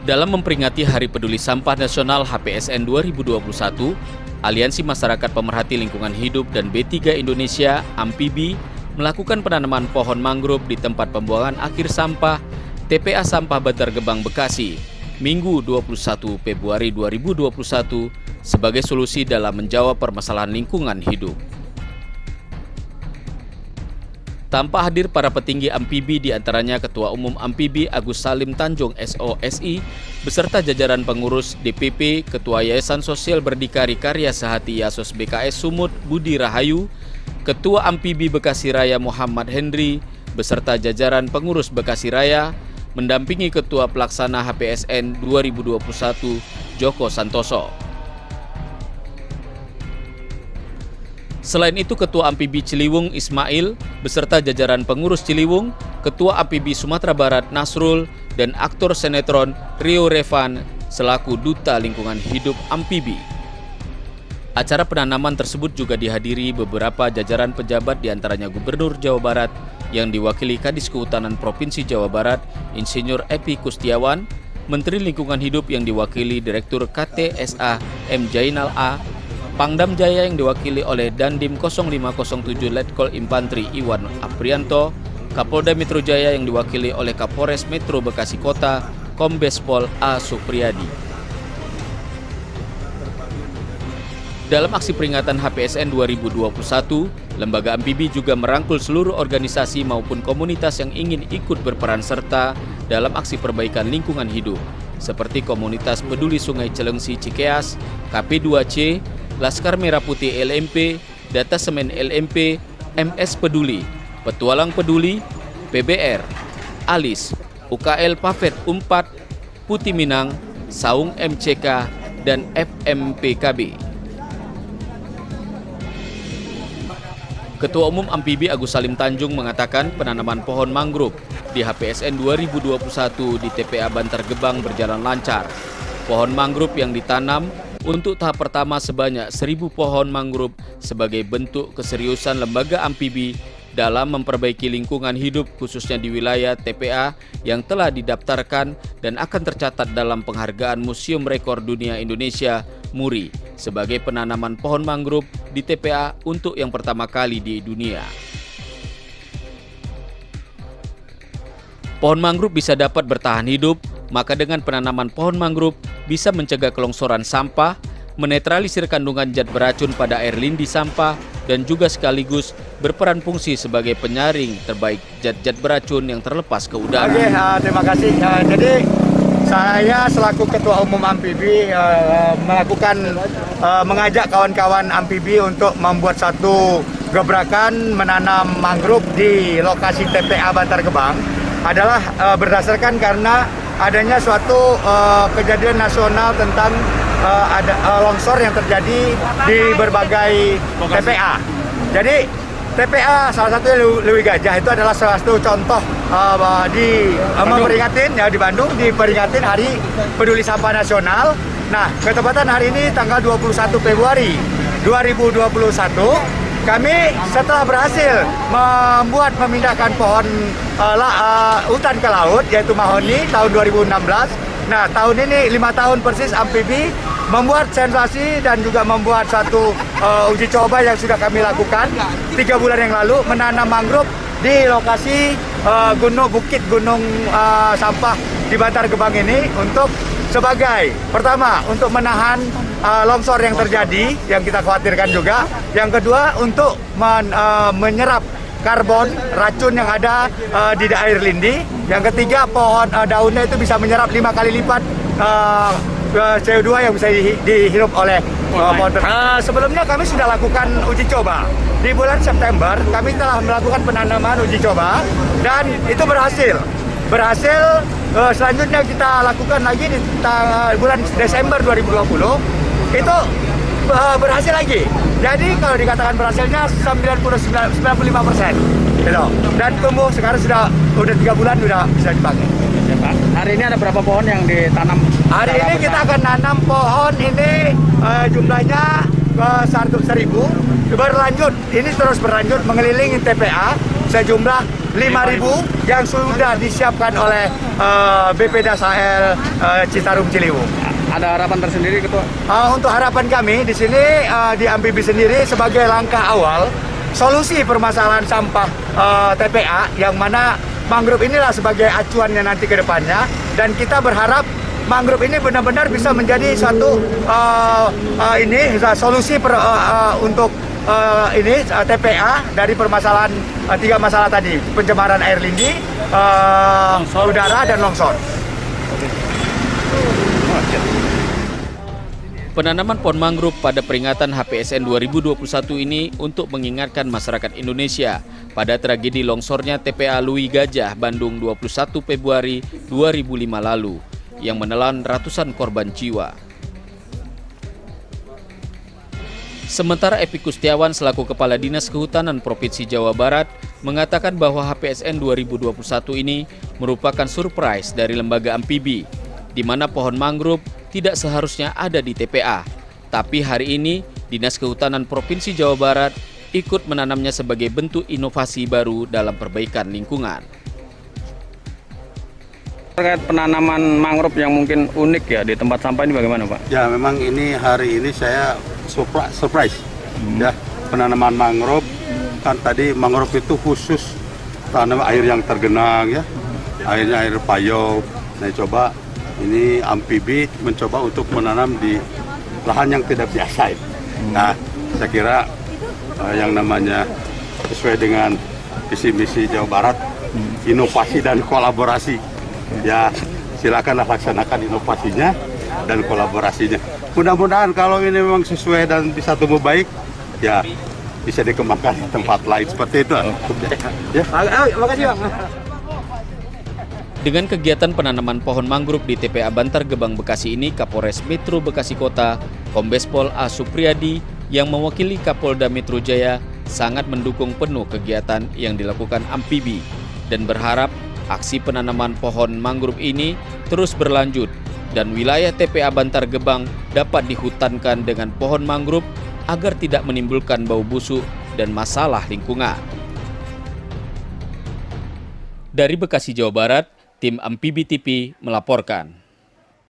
Dalam memperingati Hari Peduli Sampah Nasional HPSN 2021, Aliansi Masyarakat Pemerhati Lingkungan Hidup dan B3 Indonesia (AMPIBI) melakukan penanaman pohon mangrove di tempat pembuangan akhir sampah TPA Sampah Bantar Gebang, Bekasi, Minggu 21 Februari 2021 sebagai solusi dalam menjawab permasalahan lingkungan hidup. Tanpa hadir para petinggi AMPIBI, diantaranya Ketua Umum AMPIBI Agus Salim Tanjung SOSI, beserta jajaran pengurus DPP, Ketua Yayasan Sosial Berdikari Karya Sehati Yasos BKS Sumut Budi Rahayu, Ketua AMPIBI Bekasi Raya Muhammad Hendri, beserta jajaran pengurus Bekasi Raya, mendampingi Ketua Pelaksana HPSN 2021 Joko Santoso. Selain itu, Ketua AMPIBI Ciliwung Ismail beserta jajaran pengurus Ciliwung, Ketua AMPIBI Sumatera Barat Nasrul, dan aktor sinetron Rio Revan selaku Duta Lingkungan Hidup AMPIBI. Acara penanaman tersebut juga dihadiri beberapa jajaran pejabat, diantaranya Gubernur Jawa Barat yang diwakili Kadis Kehutanan Provinsi Jawa Barat Insinyur Epi Kustiawan, Menteri Lingkungan Hidup yang diwakili Direktur KTSA M. Jainal A, Pangdam Jaya yang diwakili oleh Dandim 0507 Letkol Infantri Iwan Aprianto, Kapolda Metro Jaya yang diwakili oleh Kapolres Metro Bekasi Kota Kombes Pol A. Supriyadi. Dalam aksi peringatan HPSN 2021, lembaga AMPIBI juga merangkul seluruh organisasi maupun komunitas yang ingin ikut berperan serta dalam aksi perbaikan lingkungan hidup, seperti Komunitas Peduli Sungai Celengsi Cikeas, KP2C, Laskar Merah Putih LMP, Data Semen LMP, MS Peduli, Petualang Peduli, PBR, ALIS, UKL Pafet Umpat, Putih Minang, Saung MCK, dan FMPKB. Ketua Umum AMPIBI Agus Salim Tanjung mengatakan penanaman pohon mangrove di HPSN 2021 di TPA Bantar Gebang berjalan lancar. Pohon mangrove yang ditanam untuk tahap pertama sebanyak 1.000 pohon mangrove sebagai bentuk keseriusan lembaga AMPIBI dalam memperbaiki lingkungan hidup khususnya di wilayah TPA yang telah didaftarkan dan akan tercatat dalam penghargaan Museum Rekor Dunia Indonesia MURI sebagai penanaman pohon mangrove di TPA untuk yang pertama kali di dunia. Pohon mangrove bisa dapat bertahan hidup, maka dengan penanaman pohon mangrove bisa mencegah kelongsoran sampah, menetralisir kandungan zat beracun pada air lindi sampah, dan juga sekaligus berperan fungsi sebagai penyaring terbaik zat-zat beracun yang terlepas ke udara. Oke, terima kasih. Jadi saya selaku Ketua Umum AMPIBI mengajak kawan-kawan AMPIBI untuk membuat satu gebrakan menanam mangrove di lokasi TPA Bantar Gebang adalah berdasarkan karena adanya suatu kejadian nasional tentang longsor yang terjadi di berbagai TPA. Jadi TPA salah satunya Lewi Gajah itu adalah salah satu contoh memperingatin ya di Bandung diperingatin Hari Peduli Sampah Nasional. Nah, ketepatan hari ini tanggal 21 Februari 2021 kami setelah berhasil memindahkan pohon hutan ke laut yaitu mahoni tahun 2016. Nah, tahun ini 5 tahun persis AMPIBI membuat sensasi dan juga membuat satu uji coba yang sudah kami lakukan 3 bulan yang lalu, menanam mangrove di lokasi bukit gunung sampah di Bantar Gebang ini untuk sebagai pertama untuk menahan longsor yang terjadi yang kita khawatirkan juga. Yang kedua untuk menyerap karbon racun yang ada di air lindi. Yang ketiga pohon daunnya itu bisa menyerap 5 kali lipat CO2 yang bisa dihirup oleh pohon. Sebelumnya kami sudah lakukan uji coba. Di bulan September kami telah melakukan penanaman uji coba dan itu berhasil. Selanjutnya kita lakukan lagi di bulan Desember 2020 itu berhasil lagi. Jadi kalau dikatakan berhasilnya 95%. Gitu. Dan tumbuh sekarang udah 3 bulan sudah bisa dipakai. Ya, Pak. Hari ini ada berapa pohon yang ditanam? Hari ini kita akan nanam pohon ini jumlahnya 1.000 berlanjut. Ini terus berlanjut mengelilingi TPA sejumlah 5.000 yang sudah disiapkan oleh BP Dasal Citarum Ciliwung. Ada harapan tersendiri Ketua? Untuk harapan kami di sini di Amfibi sendiri sebagai langkah awal solusi permasalahan sampah TPA, yang mana mangrove inilah sebagai acuannya nanti ke depannya, dan kita berharap mangrove ini benar-benar bisa menjadi suatu solusi untuk TPA dari permasalahan 3 masalah tadi: pencemaran air lindi, udara, dan longsor. Penanaman pohon mangrove pada peringatan HPSN 2021 ini untuk mengingatkan masyarakat Indonesia pada tragedi longsornya TPA Lui Gajah, Bandung 21 Februari 2005 lalu yang menelan ratusan korban jiwa. Sementara Epi Kustiawan selaku Kepala Dinas Kehutanan Provinsi Jawa Barat mengatakan bahwa HPSN 2021 ini merupakan surprise dari lembaga Amfibi, di mana pohon mangrove tidak seharusnya ada di TPA. Tapi hari ini Dinas Kehutanan Provinsi Jawa Barat ikut menanamnya sebagai bentuk inovasi baru dalam perbaikan lingkungan. Terkait penanaman mangrove yang mungkin unik ya di tempat sampah ini bagaimana Pak? Ya memang ini hari ini saya surprise. Ya, penanaman mangrove kan tadi mangrove itu khusus tanam air yang tergenang ya, airnya air payau. Nah coba ini Amfibi mencoba untuk menanam di lahan yang tidak biasa. Nah saya kira yang namanya sesuai dengan visi misi Jawa Barat, inovasi dan kolaborasi. Ya silakanlah laksanakan inovasinya dan kolaborasinya. Mudah-mudahan kalau ini memang sesuai dan bisa tumbuh baik, ya bisa dikembangkan di tempat lain seperti itu. Ya. Makasih Bang. Dengan kegiatan penanaman pohon mangrove di TPA Bantar Gebang Bekasi ini, Kapolres Metro Bekasi Kota, Kombes Pol A. Supriyadi yang mewakili Kapolda Metro Jaya sangat mendukung penuh kegiatan yang dilakukan Amfibi dan berharap aksi penanaman pohon mangrove ini terus berlanjut dan wilayah TPA Bantar Gebang dapat dihutankan dengan pohon mangrove agar tidak menimbulkan bau busuk dan masalah lingkungan. Dari Bekasi, Jawa Barat, tim Amfibi TV melaporkan.